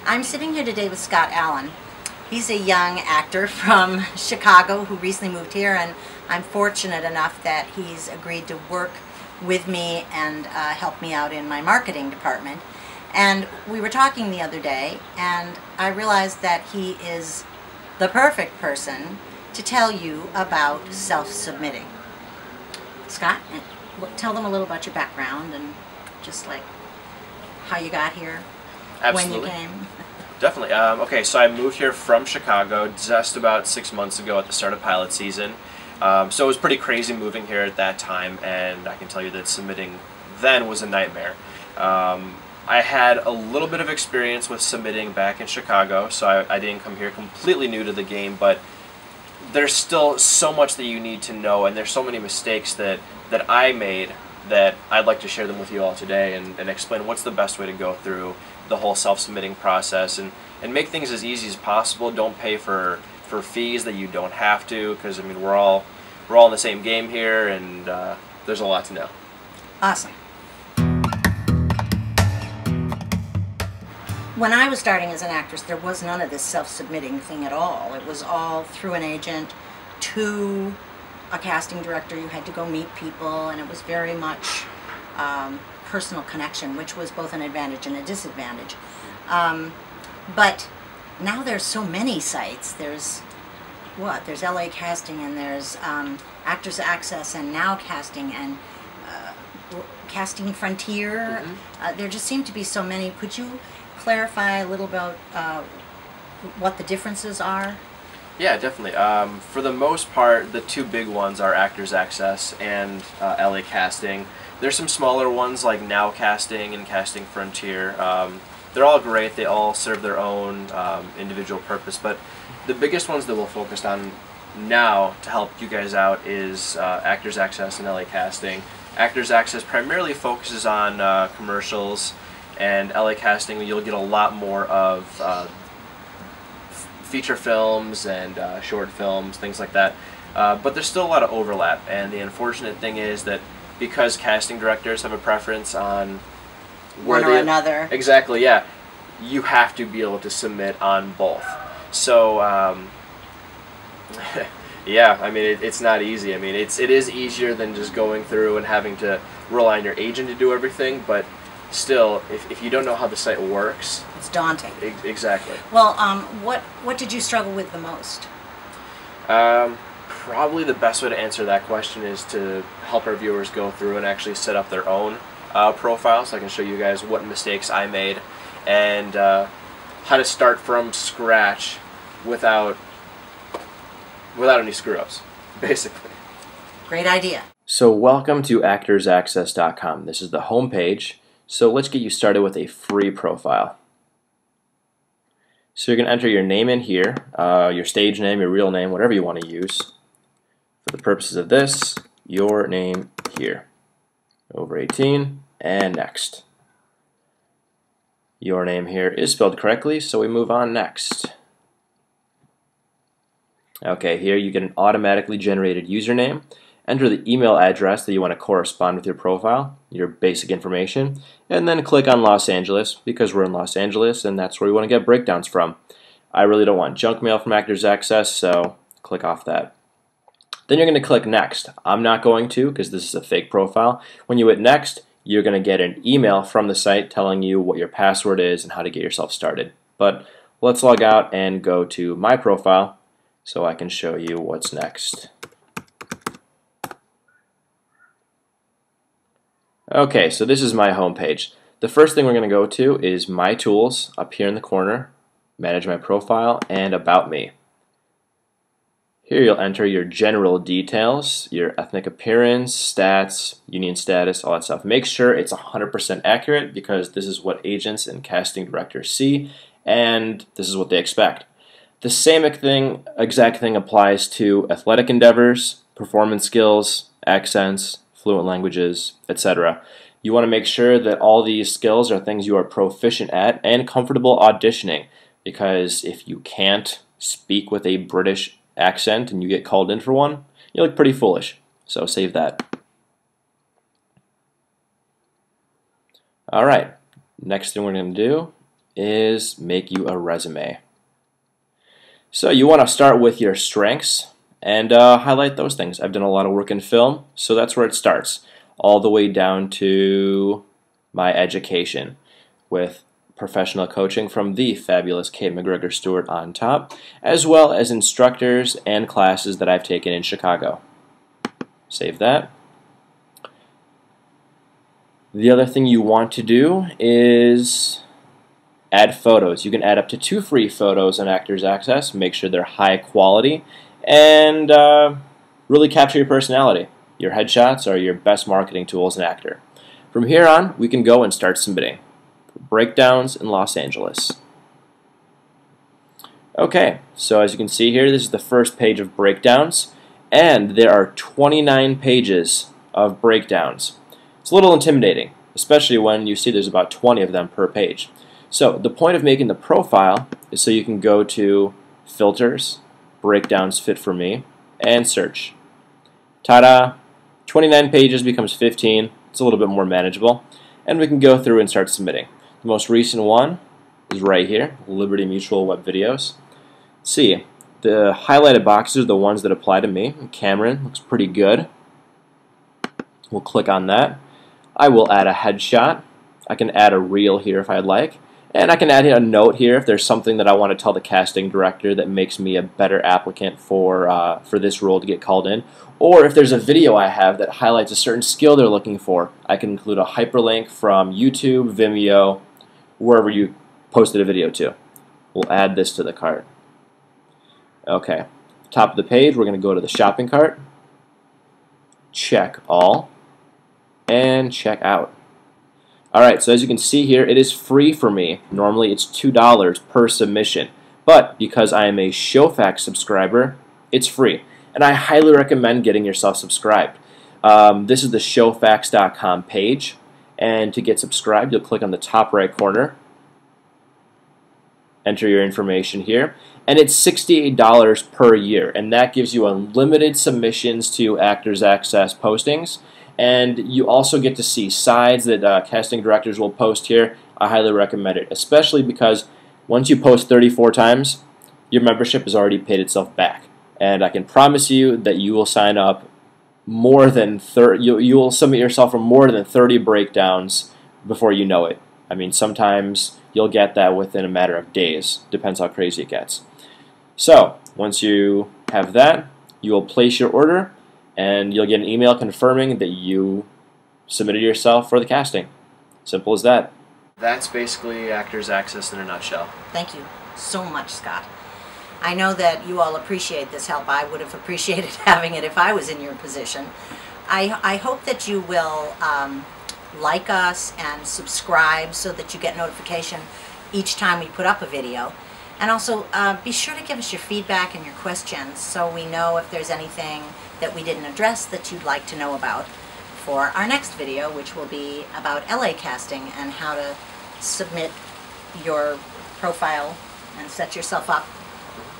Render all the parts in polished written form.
I'm sitting here today with Scott Alin. He's a young actor from Chicago who recently moved here, and I'm fortunate enough that he's agreed to work with me and help me out in my marketing department. And we were talking the other day, and I realized that he is the perfect person to tell you about self-submitting. Scott, tell them a little about your background and just like how you got here. Absolutely. When you came. Definitely. Okay, so I moved here from Chicago just about 6 months ago at the start of pilot season. So it was pretty crazy moving here at that time, and I can tell you that submitting then was a nightmare. I had a little bit of experience with submitting back in Chicago, so I didn't come here completely new to the game, but there's still so much that you need to know, and there's so many mistakes that I made that I'd like to share them with you all today and explain what's the best way to go through the whole self-submitting process and make things as easy as possible. Don't pay for fees that you don't have to, because I mean we're all in the same game here, and there's a lot to know. Awesome. When I was starting as an actress, there was none of this self-submitting thing at all. It was all through an agent to a casting director. You had to go meet people, and it was very much personal connection, which was both an advantage and a disadvantage. But now there's so many sites. There's There's LA Casting, and there's Actors Access, and Now Casting, and Casting Frontier. There just seem to be so many. Could you clarify a little about what the differences are? Yeah, definitely. For the most part, the two big ones are Actors Access and LA Casting. There's some smaller ones like Now Casting and Casting Frontier. They're all great. They all serve their own individual purpose, but the biggest ones that we'll focus on now to help you guys out is Actors Access and LA Casting. Actors Access primarily focuses on commercials, and LA Casting, you'll get a lot more of feature films and short films, things like that. But there's still a lot of overlap, and the unfortunate thing is that because casting directors have a preference on one or another. Exactly, yeah. You have to be able to submit on both. So, yeah, I mean, it's not easy. I mean, it is easier than just going through and having to rely on your agent to do everything, but still, if you don't know how the site works, it's daunting. Exactly. Well, what did you struggle with the most? Probably the best way to answer that question is to help our viewers go through and actually set up their own profile, so I can show you guys what mistakes I made and how to start from scratch without any screw-ups, basically. Great idea. So welcome to ActorsAccess.com. This is the home page. So let's get you started with a free profile. So you're going to enter your name in here, your stage name, your real name, whatever you want to use. For the purposes of this, your name here. Over 18, and next. Your name here is spelled correctly, so we move on next. Okay, here you get an automatically generated username. Enter the email address that you want to correspond with your profile, your basic information, and then click on Los Angeles, because we're in Los Angeles and that's where we want to get breakdowns from. I really don't want junk mail from Actors Access, so click off that. Then you're going to click Next. I'm not going to, because this is a fake profile. When you hit Next, you're going to get an email from the site telling you what your password is and how to get yourself started. But let's log out and go to my profile so I can show you what's next. Okay, so this is my home page. The first thing we're going to go to is My Tools up here in the corner, Manage My Profile, and About Me. Here you'll enter your general details, your ethnic appearance, stats, union status, all that stuff. Make sure it's 100% accurate, because this is what agents and casting directors see, and this is what they expect. The same exact thing applies to athletic endeavors, performance skills, accents, fluent languages, etc. You want to make sure that all these skills are things you are proficient at and comfortable auditioning, because if you can't speak with a British accent and you get called in for one, you look pretty foolish. So save that. Alright, next thing we're going to do is make you a resume. So you want to start with your strengths and highlight those things. I've done a lot of work in film, so that's where it starts, all the way down to my education with professional coaching from the fabulous Kate McGregor-Stewart on top, as well as instructors and classes that I've taken in Chicago. Save that. The other thing you want to do is add photos. You can add up to 2 free photos on Actors Access. Make sure they're high quality and really capture your personality. Your headshots are your best marketing tool as an actor. From here on, we can go and start submitting. Breakdowns in Los Angeles. Okay, so as you can see here, this is the first page of breakdowns, and there are 29 pages of breakdowns. It's a little intimidating, especially when you see there's about 20 of them per page. So the point of making the profile is so you can go to Filters, Breakdowns Fit for Me, and search. Ta-da! 29 pages becomes 15. It's a little bit more manageable. And we can go through and start submitting. The most recent one is right here, Liberty Mutual Web Videos. Let's see, the highlighted boxes are the ones that apply to me. Cameron looks pretty good. We'll click on that. I will add a headshot. I can add a reel here if I'd like. And I can add a note here if there's something that I want to tell the casting director that makes me a better applicant for this role to get called in. Or if there's a video I have that highlights a certain skill they're looking for, I can include a hyperlink from YouTube, Vimeo, wherever you posted a video to. We'll add this to the cart. Okay, top of the page, we're going to go to the shopping cart, check all, and check out. Alright, so as you can see here, it is free for me. Normally it's $2 per submission, but because I am a Showfax subscriber, it's free. And I highly recommend getting yourself subscribed. This is the showfax.com page, and to get subscribed, you'll click on the top right corner, enter your information here, and it's $68 per year, and that gives you unlimited submissions to Actors Access postings. And you also get to see sides that casting directors will post here. I highly recommend it, especially because once you post 34 times, your membership has already paid itself back. And I can promise you that you will sign up more than 30. You will submit yourself for more than 30 breakdowns before you know it. I mean, sometimes you'll get that within a matter of days. Depends how crazy it gets. So once you have that, you will place your order, and you'll get an email confirming that you submitted yourself for the casting. Simple as that. That's basically Actors Access in a nutshell. Thank you so much, Scott. I know that you all appreciate this help. I would have appreciated having it if I was in your position. I hope that you will like us and subscribe so that you get notification each time we put up a video. And also be sure to give us your feedback and your questions so we know if there's anything that we didn't address that you'd like to know about for our next video, which will be about LA casting and how to submit your profile and set yourself up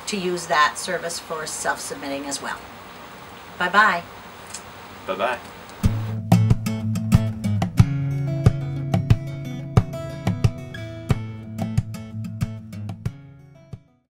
to use that service for self-submitting as well. Bye-bye. Bye-bye.